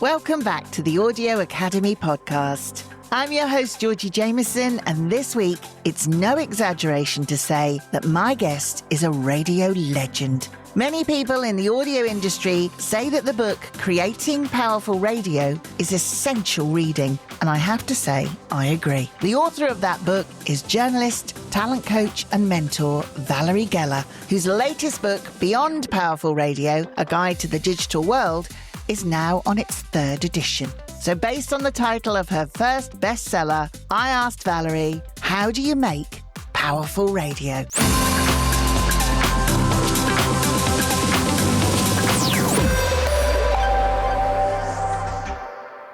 Welcome back to the Audio Academy podcast. I'm your host, Georgie Jameson, and this week, it's no exaggeration to say that my guest is a radio legend. Many people in the audio industry say that the book, Creating Powerful Radio, is essential reading, and I have to say, I agree. The author of that book is journalist, talent coach, and mentor Valerie Geller, whose latest book, Beyond Powerful Radio, A Guide to the Digital World, is now on its third edition. So based on the title of her first bestseller, I asked Valerie, how do you make powerful radio?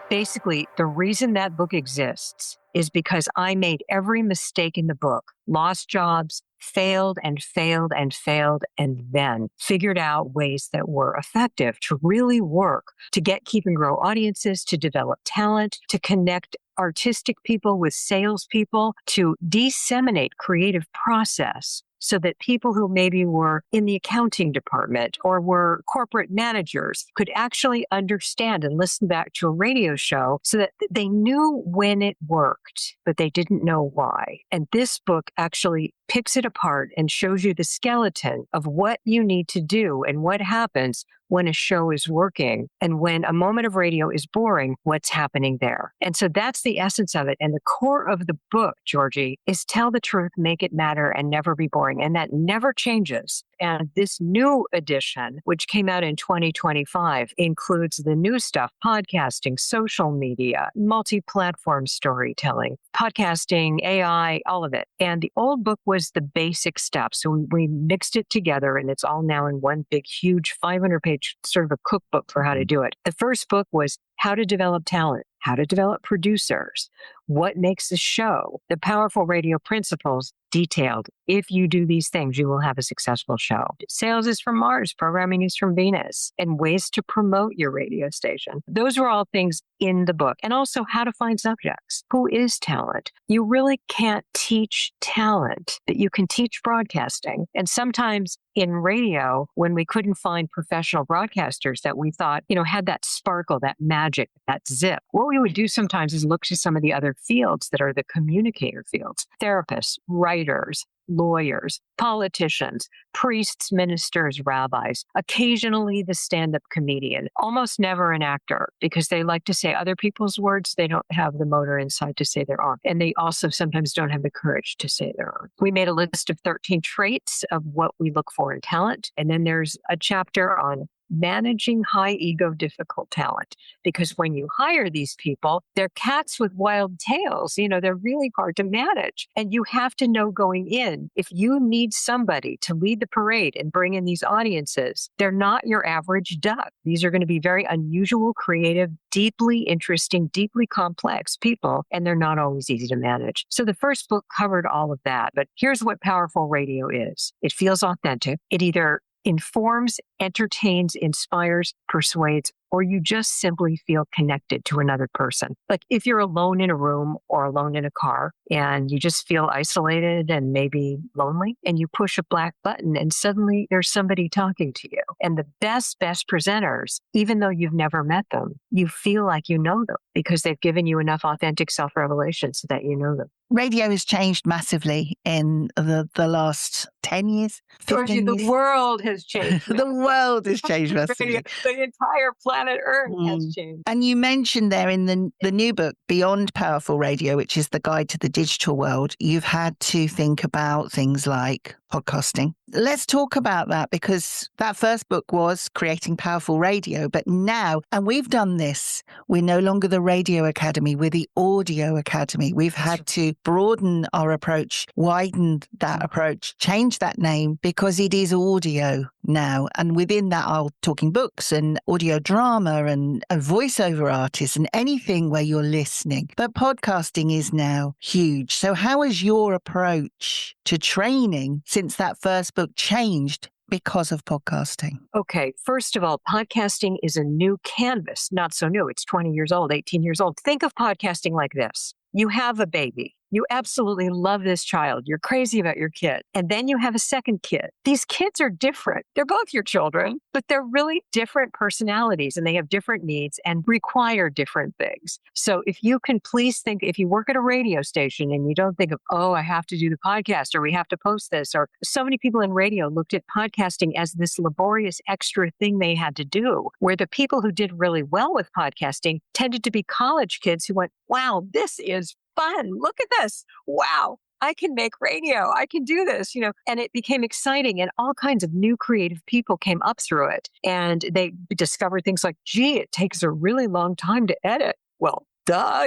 Basically, the reason that book exists is because I made every mistake in the book, lost jobs, failed and failed and failed, and then figured out ways that were effective to really work, to get, keep, and grow audiences, to develop talent, to connect artistic people with salespeople, to disseminate creative process so that people who maybe were in the accounting department or were corporate managers could actually understand and listen back to a radio show so that they knew when it worked, but they didn't know why. And this book actually picks it apart and shows you the skeleton of what you need to do and what happens when a show is working and when a moment of radio is boring, what's happening there. And so that's the essence of it. And the core of the book, Georgie, is tell the truth, make it matter, and never be boring. And that never changes. And this new edition, which came out in 2025, includes the new stuff, podcasting, social media, multi-platform storytelling, podcasting, AI, all of it. And the old book was the basic steps. So we mixed it together, and it's all now in one big, huge 500-page sort of a cookbook for how to do it. The first book was how to develop talent, how to develop producers, what makes a show, the powerful radio principles detailed. If you do these things, you will have a successful show. Sales is from Mars, programming is from Venus, and ways to promote your radio station. Those were all things in the book. And also how to find subjects. Who is talent? You really can't teach talent, but you can teach broadcasting. And sometimes in radio, when we couldn't find professional broadcasters that we thought, had that sparkle, that magic, that zip, what we would do sometimes is look to some of the other fields that are the communicator fields, therapists, writers, lawyers, politicians, priests, ministers, rabbis, occasionally the stand-up comedian, almost never an actor because they like to say other people's words. They don't have the motor inside to say their own. And they also sometimes don't have the courage to say their own. We made a list of 13 traits of what we look for in talent. And then there's a chapter on managing high ego, difficult talent. Because when you hire these people, they're cats with wild tails. They're really hard to manage. And you have to know going in, if you need somebody to lead the parade and bring in these audiences, they're not your average duck. These are going to be very unusual, creative, deeply interesting, deeply complex people, and they're not always easy to manage. So the first book covered all of that. But here's what powerful radio is. It feels authentic. It either informs, entertains, inspires, persuades, or you just simply feel connected to another person. Like if you're alone in a room or alone in a car and you just feel isolated and maybe lonely and you push a black button and suddenly there's somebody talking to you. And the best presenters, even though you've never met them, you feel like you know them because they've given you enough authentic self-revelation so that you know them. Radio has changed massively in the last 10 years, 15 Georgie, the years. world has changed. The world has changed massively. The entire planet Earth has changed. And you mentioned there in the new book, Beyond Powerful Radio, which is the guide to the digital world, you've had to think about things like podcasting. Let's talk about that because that first book was Creating Powerful Radio, but now, and we've done this, we're no longer the Radio Academy, we're the Audio Academy. We've had to broaden our approach, widen that approach, change that name because it is audio now. And within that, I'm talking books and audio drama and a voiceover artist and anything where you're listening. But podcasting is now huge. So how has your approach to training since that first book changed because of podcasting? Okay. First of all, podcasting is a new canvas. Not so new. It's 20 years old, 18 years old. Think of podcasting like this. You have a baby. You absolutely love this child. You're crazy about your kid. And then you have a second kid. These kids are different. They're both your children, but they're really different personalities and they have different needs and require different things. So if you can please think, if you work at a radio station and you don't think of, oh, I have to do the podcast or we have to post this, or so many people in radio looked at podcasting as this laborious extra thing they had to do, where the people who did really well with podcasting tended to be college kids who went, wow, this is fun. Look at this. Wow. I can make radio. I can do this, and it became exciting and all kinds of new creative people came up through it and they discovered things like, gee, it takes a really long time to edit. Well, duh,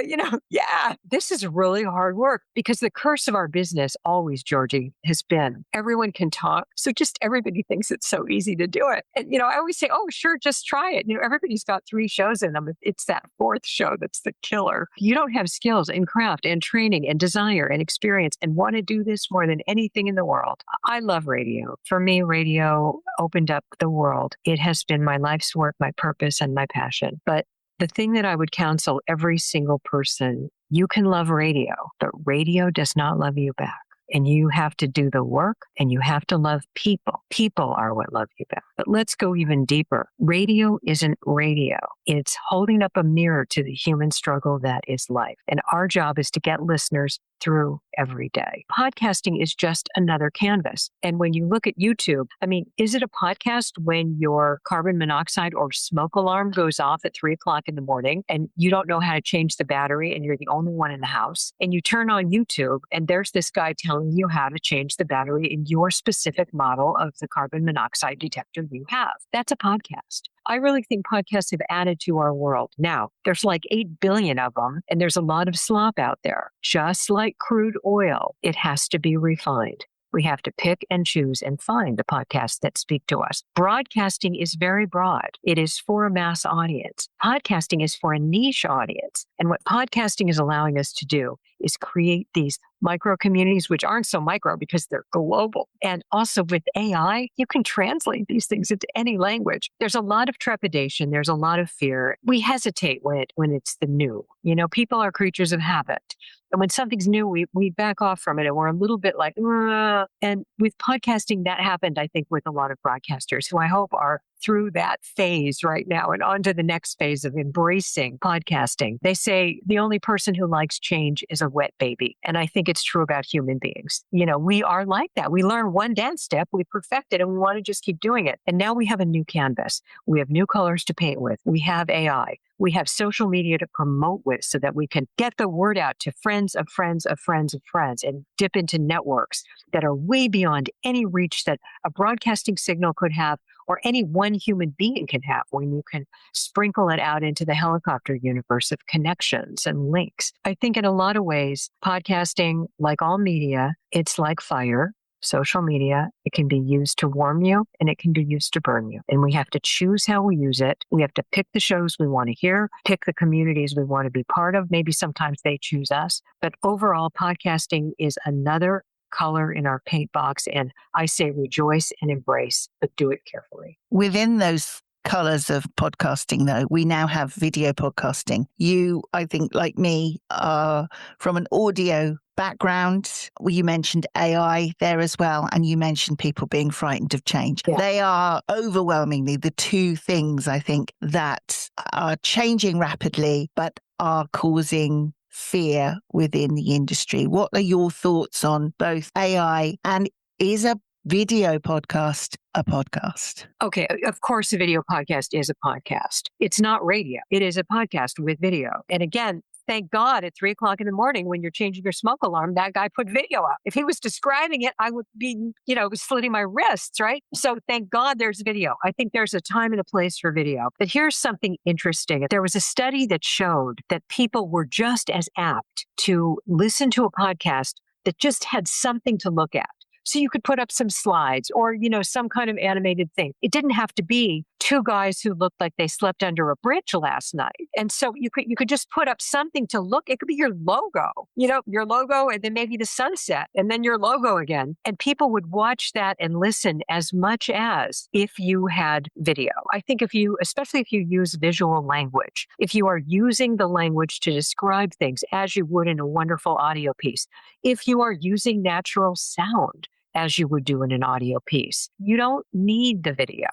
yeah, this is really hard work because the curse of our business always, Georgie, has been everyone can talk. So just everybody thinks it's so easy to do it. And, I always say, oh, sure, just try it. Everybody's got 3 shows in them. It's that 4th show that's the killer. You don't have skills and craft and training and desire and experience and want to do this more than anything in the world. I love radio. For me, radio opened up the world. It has been my life's work, my purpose, and my passion. But the thing that I would counsel every single person, you can love radio, but radio does not love you back. And you have to do the work and you have to love people. People are what love you back. But let's go even deeper. Radio isn't radio. It's holding up a mirror to the human struggle that is life. And our job is to get listeners through every day. Podcasting is just another canvas. And when you look at YouTube, is it a podcast when your carbon monoxide or smoke alarm goes off at 3:00 in the morning and you don't know how to change the battery and you're the only one in the house and you turn on YouTube and there's this guy telling you how to change the battery in your specific model of the carbon monoxide detector you have? That's a podcast. I really think podcasts have added to our world. Now, there's like 8 billion of them, and there's a lot of slop out there. Just like crude oil, it has to be refined. We have to pick and choose and find the podcasts that speak to us. Broadcasting is very broad. It is for a mass audience. Podcasting is for a niche audience. And what podcasting is allowing us to do is create these micro communities, which aren't so micro because they're global. And also with AI, you can translate these things into any language. There's a lot of trepidation. There's a lot of fear. We hesitate when it's the new. People are creatures of habit. And when something's new, we back off from it and we're a little bit like, ugh. And with podcasting, that happened, I think, with a lot of broadcasters who I hope are through that phase right now and on to the next phase of embracing podcasting. They say the only person who likes change is a wet baby. And I think it's true about human beings. We are like that. We learn one dance step, we perfect it, and we want to just keep doing it. And now we have a new canvas. We have new colors to paint with. We have AI. We have social media to promote with so that we can get the word out to friends of friends of friends of friends and dip into networks that are way beyond any reach that a broadcasting signal could have or any one human being can have when you can sprinkle it out into the helicopter universe of connections and links. I think in a lot of ways, podcasting, like all media, it's like fire. Social media, it can be used to warm you and it can be used to burn you. And we have to choose how we use it. We have to pick the shows we want to hear, pick the communities we want to be part of. Maybe sometimes they choose us. But overall, podcasting is another color in our paint box. And I say rejoice and embrace, but do it carefully. Within those colors of podcasting, though, we now have video podcasting. You, I think, like me, are from an audio background. You mentioned AI there as well, and you mentioned people being frightened of change. Yeah. They are overwhelmingly the 2 things, I think, that are changing rapidly, but are causing fear within the industry. What are your thoughts on both AI and is a video podcast a podcast? Okay, of course, a video podcast is a podcast. It's not radio. It is a podcast with video. And again, thank God at 3:00 in the morning when you're changing your smoke alarm, that guy put video up. If he was describing it, I would be, slitting my wrists, right? So thank God there's video. I think there's a time and a place for video. But here's something interesting. There was a study that showed that people were just as apt to listen to a podcast that just had something to look at. So you could put up some slides or, some kind of animated thing. It didn't have to be 2 two guys who looked like they slept under a bridge last night. And so you could just put up something to look. It could be your logo, your logo, and then maybe the sunset, and then your logo again. And people would watch that and listen as much as if you had video. I think especially if you use visual language, if you are using the language to describe things as you would in a wonderful audio piece, if you are using natural sound as you would do in an audio piece, you don't need the video.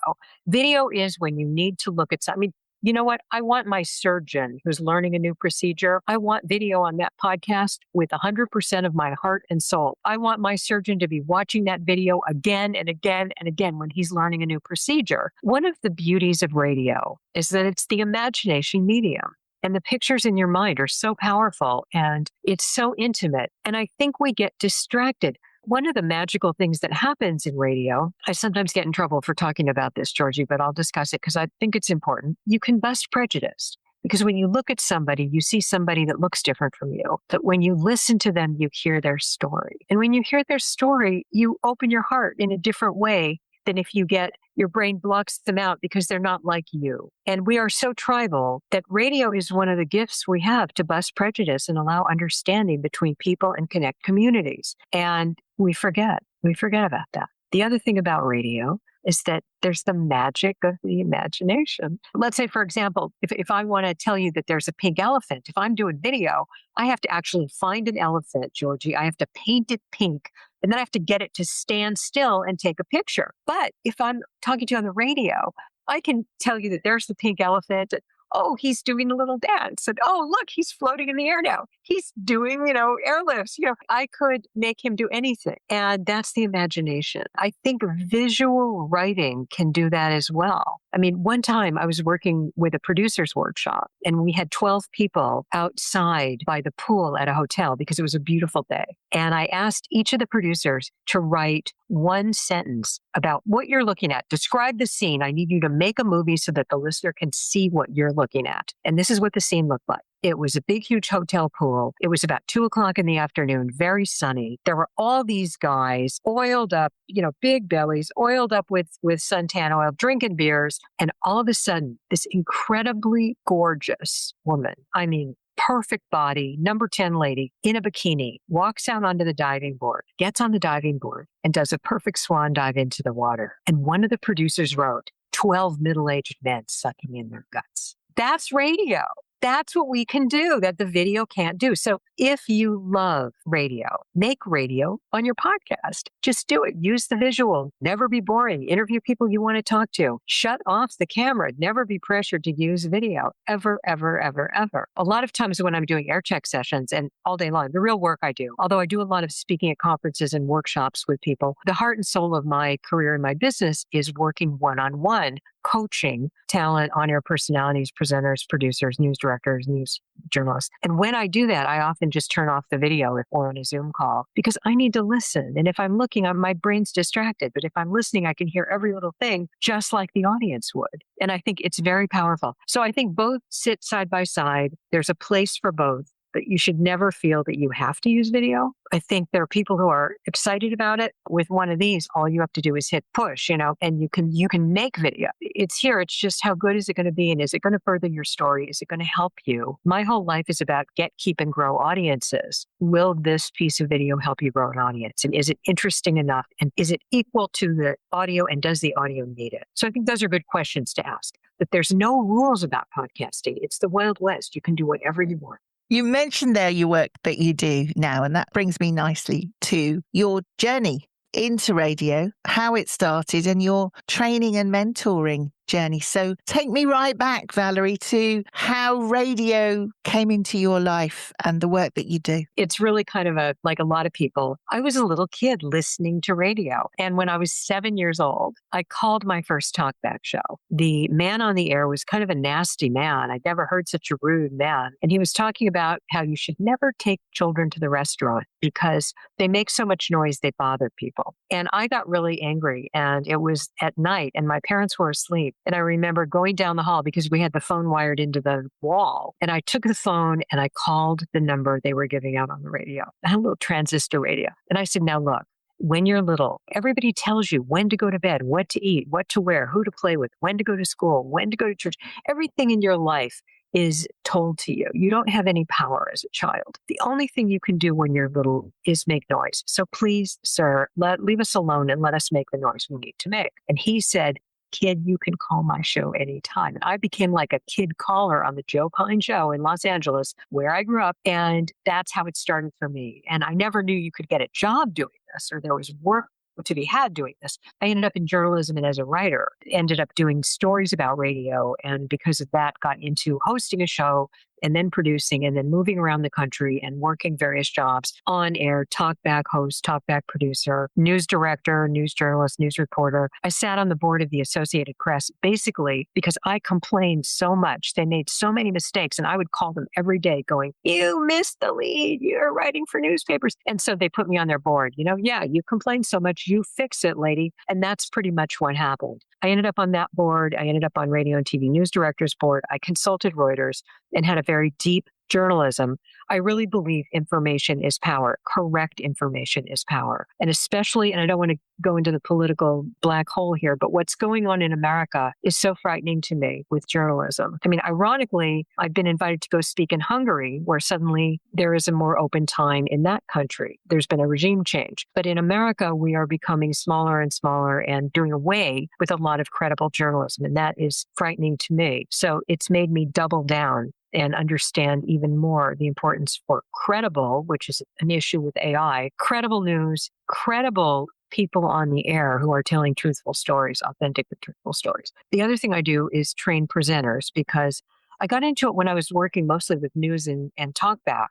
Video is when you need to look at something. I mean, you know what? I want my surgeon who's learning a new procedure. I want video on that podcast with 100% of my heart and soul. I want my surgeon to be watching that video again and again and again when he's learning a new procedure. One of the beauties of radio is that it's the imagination medium. And the pictures in your mind are so powerful and it's so intimate. And I think we get distracted. One of the magical things that happens in radio, I sometimes get in trouble for talking about this, Georgie, but I'll discuss it because I think it's important. You can bust prejudice because when you look at somebody, you see somebody that looks different from you. But when you listen to them, you hear their story. And when you hear their story, you open your heart in a different way than if your brain blocks them out because they're not like you. And we are so tribal that radio is one of the gifts we have to bust prejudice and allow understanding between people and connect communities. And we forget about that. The other thing about radio is that there's the magic of the imagination. Let's say, for example, if I want to tell you that there's a pink elephant, if I'm doing video, I have to actually find an elephant, Georgie. I have to paint it pink, and then I have to get it to stand still and take a picture. But if I'm talking to you on the radio, I can tell you that there's the pink elephant. Oh, he's doing a little dance. And oh, look, he's floating in the air now. He's doing, airlifts. I could make him do anything. And that's the imagination. I think visual writing can do that as well. I mean, one time I was working with a producer's workshop and we had 12 people outside by the pool at a hotel because it was a beautiful day. And I asked each of the producers to write one sentence about what you're looking at. Describe the scene. I need you to make a movie so that the listener can see what you're looking at. And this is what the scene looked like. It was a big, huge hotel pool. It was about 2:00 in the afternoon, very sunny. There were all these guys oiled up, big bellies, oiled up with suntan oil, drinking beers. And all of a sudden, this incredibly gorgeous woman, I mean, perfect body, number 10 lady in a bikini, walks out onto the diving board, gets on the diving board and does a perfect swan dive into the water. And one of the producers wrote, 12 middle-aged men sucking in their guts. That's radio. That's what we can do that the video can't do. So if you love radio, make radio on your podcast. Just do it. Use the visual. Never be boring. Interview people you want to talk to. Shut off the camera. Never be pressured to use video. Ever, ever, ever, ever. A lot of times when I'm doing air check sessions and all day long, the real work I do, although I do a lot of speaking at conferences and workshops with people, the heart and soul of my career and my business is working one-on-one, coaching talent, on-air personalities, presenters, producers, news directors, news journalists. And when I do that, I often just turn off the video if we're on a Zoom call because I need to listen. And if I'm looking, my brain's distracted. But if I'm listening, I can hear every little thing just like the audience would. And I think it's very powerful. So I think both sit side by side. There's a place for both. But you should never feel that you have to use video. I think there are people who are excited about it. With one of these, all you have to do is hit push, and you can make video. It's here. It's just how good is it going to be? And is it going to further your story? Is it going to help you? My whole life is about get, keep, and grow audiences. Will this piece of video help you grow an audience? And is it interesting enough? And is it equal to the audio? And does the audio need it? So I think those are good questions to ask. But there's no rules about podcasting. It's the Wild West. You can do whatever you want. You mentioned there your work that you do now, and that brings me nicely to your journey into radio, how it started, and your training and mentoring journey. So take me right back, Valerie, to how radio came into your life and the work that you do. It's really kind of like a lot of people. I was a little kid listening to radio. And when I was 7 years old, I called my first talkback show. The man on the air was kind of a nasty man. I'd never heard such a rude man. And he was talking about how you should never take children to the restaurant because they make so much noise, they bother people. And I got really angry, and it was at night and my parents were asleep. And I remember going down the hall because we had the phone wired into the wall. And I took the phone and I called the number they were giving out on the radio. I had a little transistor radio. And I said, now look, when you're little, everybody tells you when to go to bed, what to eat, what to wear, who to play with, when to go to school, when to go to church. Everything in your life is told to you. You don't have any power as a child. The only thing you can do when you're little is make noise. So please, sir, leave us alone and let us make the noise we need to make. And he said, kid, you can call my show anytime. And I became like a kid caller on the Joe Pine Show in Los Angeles, where I grew up. And that's how it started for me. And I never knew you could get a job doing this, or there was work to be had doing this. I ended up in journalism and as a writer, ended up doing stories about radio. And because of that, got into hosting a show and then producing and then moving around the country and working various jobs on air, talkback host, talkback producer, news director, news journalist, news reporter. I sat on the board of the Associated Press basically because I complained so much. They made so many mistakes and I would call them every day going, you missed the lead. You're writing for newspapers. And so they put me on their board. Yeah, you complain so much, you fix it, lady. And that's pretty much what happened. I ended up on that board. I ended up on radio and TV news directors board. I consulted Reuters and had a very deep journalism. I really believe information is power. Correct information is power. And especially, and I don't want to go into the political black hole here, but what's going on in America is so frightening to me with journalism. I mean, ironically, I've been invited to go speak in Hungary, where suddenly there is a more open time in that country. There's been a regime change. But in America, we are becoming smaller and smaller and doing away with a lot of credible journalism. And that is frightening to me. So it's made me double down and understand even more the importance for credible, which is an issue with AI, credible news, credible people on the air who are telling truthful stories, authentic and truthful stories. The other thing I do is train presenters because I got into it when I was working mostly with news and talkback.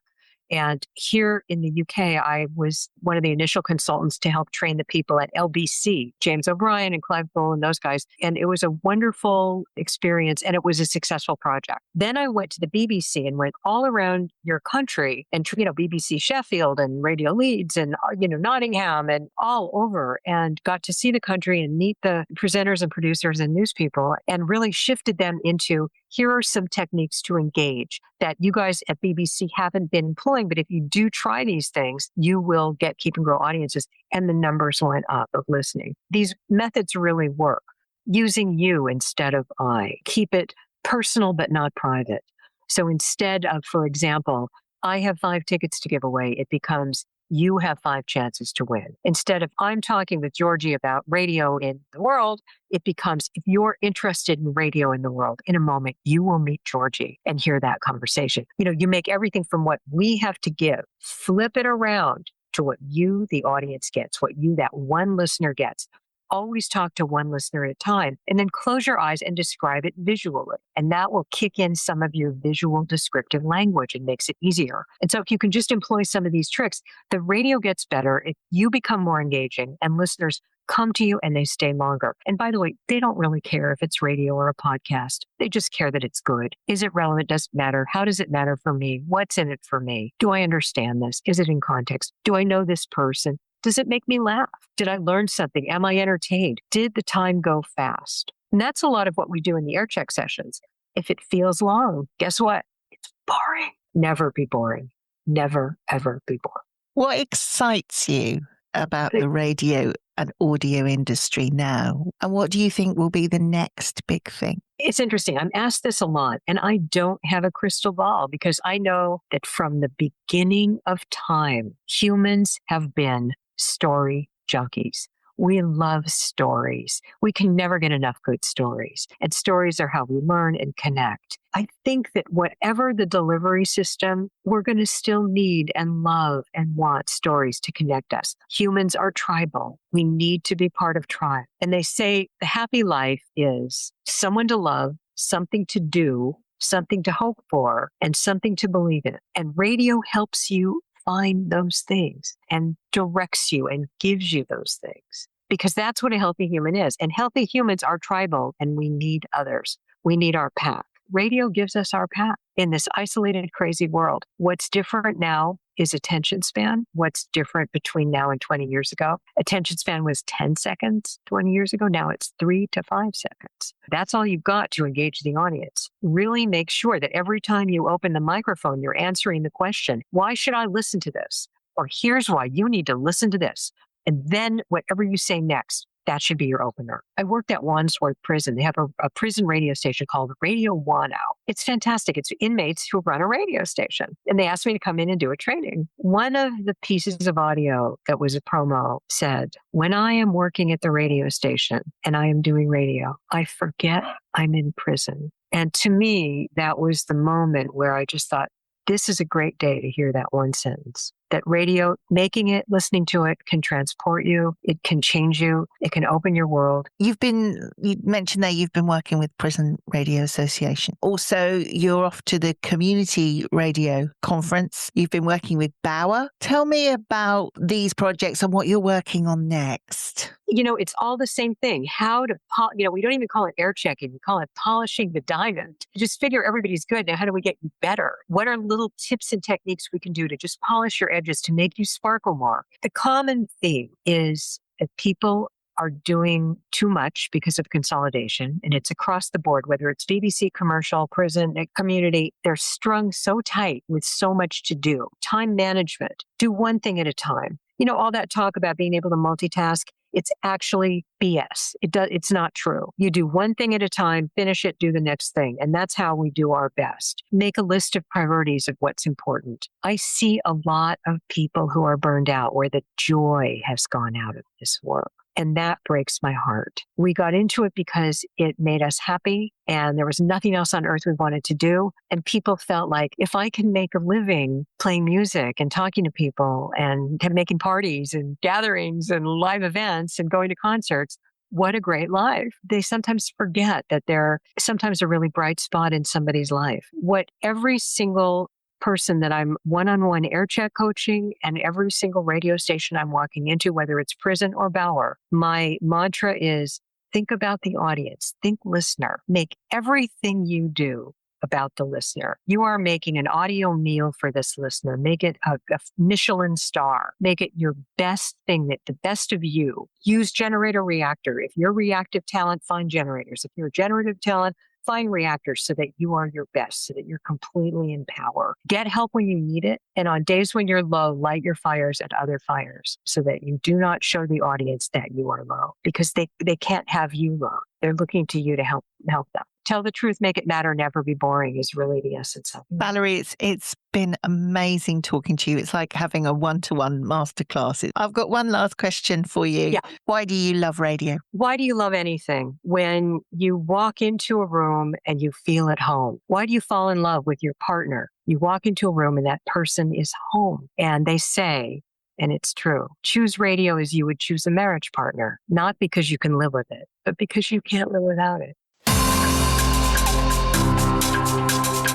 And here in the UK, I was one of the initial consultants to help train the people at LBC, James O'Brien and Clive Bull and those guys. And it was a wonderful experience and it was a successful project. Then I went to the BBC and went all around your country and, BBC Sheffield and Radio Leeds and, Nottingham and all over and got to see the country and meet the presenters and producers and news people and really shifted them into here are some techniques to engage that you guys at BBC haven't been employing. But if you do try these things, you will get keep and grow audiences. And the numbers went up of listening. These methods really work. Using you instead of I. Keep it personal, but not private. So instead of, for example, I have 5 tickets to give away, it becomes you have 5 chances to win. Instead of I'm talking with Georgie about radio in the world, it becomes if you're interested in radio in the world, in a moment, you will meet Georgie and hear that conversation. You make everything from what we have to give, flip it around to what you, the audience, gets, what you, that one listener, gets. Always talk to one listener at a time and then close your eyes and describe it visually. And that will kick in some of your visual descriptive language and makes it easier. And so if you can just employ some of these tricks, the radio gets better if you become more engaging and listeners come to you and they stay longer. And by the way, they don't really care if it's radio or a podcast. They just care that it's good. Is it relevant? Does it matter? How does it matter for me? What's in it for me? Do I understand this? Is it in context? Do I know this person? Does it make me laugh? Did I learn something? Am I entertained? Did the time go fast? And that's a lot of what we do in the air check sessions. If it feels long, guess what? It's boring. Never be boring. Never, ever be boring. What excites you about the radio and audio industry now? And what do you think will be the next big thing? It's interesting. I'm asked this a lot, and I don't have a crystal ball because I know that from the beginning of time, humans have been story junkies. We love stories. We can never get enough good stories. And stories are how we learn and connect. I think that whatever the delivery system, we're going to still need and love and want stories to connect us. Humans are tribal. We need to be part of tribe. And they say the happy life is someone to love, something to do, something to hope for, and something to believe in. And radio helps you find those things and directs you and gives you those things because that's what a healthy human is. And healthy humans are tribal and we need others. We need our pack. Radio gives us our pack in this isolated, crazy world. What's different now is attention span. What's different between now and 20 years ago? Attention span was 10 seconds 20 years ago. Now it's 3 to 5 seconds. That's all you've got to engage the audience. Really make sure that every time you open the microphone, you're answering the question, why should I listen to this? Or here's why you need to listen to this. And then whatever you say next, that should be your opener. I worked at Wandsworth Prison. They have a prison radio station called Radio Wano. It's fantastic. It's inmates who run a radio station. And they asked me to come in and do a training. One of the pieces of audio that was a promo said, when I am working at the radio station and I am doing radio, I forget I'm in prison. And to me, that was the moment where I just thought, this is a great day to hear that one sentence. That radio, making it, listening to it can transport you. It can change you. It can open your world. You mentioned there you've been working with Prison Radio Association. Also, you're off to the Community Radio Conference. You've been working with Bauer. Tell me about these projects and what you're working on next. It's all the same thing. We don't even call it air checking. We call it polishing the diamond. Just figure everybody's good. Now, how do we get better? What are little tips and techniques we can do to just polish your edges to make you sparkle more? The common theme is that people are doing too much because of consolidation, and it's across the board, whether it's BBC, commercial, prison, community. They're strung so tight with so much to do. Time management. Do one thing at a time. All that talk about being able to multitask, it's actually BS. It's not true. You do one thing at a time, finish it, do the next thing. And that's how we do our best. Make a list of priorities of what's important. I see a lot of people who are burned out where the joy has gone out of this work. And that breaks my heart. We got into it because it made us happy and there was nothing else on earth we wanted to do. And people felt like, if I can make a living playing music and talking to people and making parties and gatherings and live events and going to concerts, what a great life. They sometimes forget that they're sometimes a really bright spot in somebody's life. What every single person that I'm one-on-one air check coaching and every single radio station I'm walking into, whether it's prison or Bauer, my mantra is think about the audience, think listener, make everything you do about the listener. You are making an audio meal for this listener. Make it a Michelin star. Make it your best thing, the best of you. Use generator reactor. If you're reactive talent, find generators. If you're generative talent, find reactors so that you are your best, so that you're completely in power. Get help when you need it. And on days when you're low, light your fires at other fires so that you do not show the audience that you are low, because they can't have you low. They're looking to you to help them. Tell the truth, make it matter, never be boring is really the essence of it. Valerie, it's been amazing talking to you. It's like having a one-to-one masterclass. I've got one last question for you. Yeah. Why do you love radio? Why do you love anything? When you walk into a room and you feel at home. Why do you fall in love with your partner? You walk into a room and that person is home. And they say, and it's true, choose radio as you would choose a marriage partner, not because you can live with it, but because you can't live without it.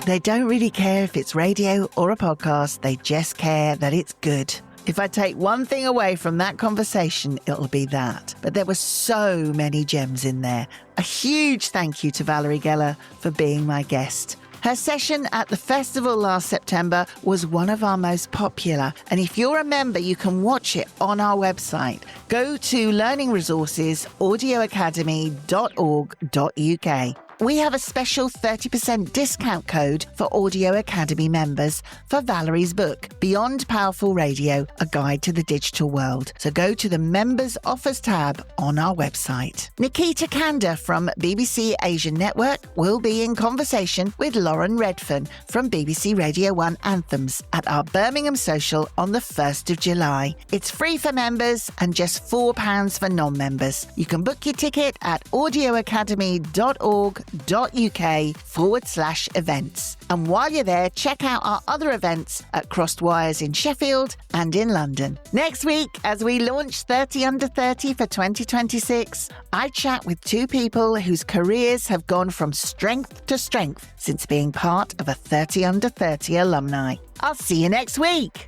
They don't really care if it's radio or a podcast. They just care that it's good. If I take one thing away from that conversation, it'll be that. But there were so many gems in there. A huge thank you to Valerie Geller for being my guest. Her session at the festival last September was one of our most popular. And if you're a member, you can watch it on our website. Go to Learning Resources, audioacademy.org.uk. We have a special 30% discount code for Audio Academy members for Valerie's book, Beyond Powerful Radio, A Guide to the Digital World. So go to the Members Offers tab on our website. Nikita Kanda from BBC Asian Network will be in conversation with Lauren Redfern from BBC Radio 1 Anthems at our Birmingham social on the 1st of July. It's free for members and just £4 for non-members. You can book your ticket at audioacademy.org.uk/events. And while you're there, check out our other events at Crossed Wires in Sheffield and in London. Next week, as we launch 30 Under 30 for 2026, I chat with two people whose careers have gone from strength to strength since being part of a 30 Under 30 alumni. I'll see you next week.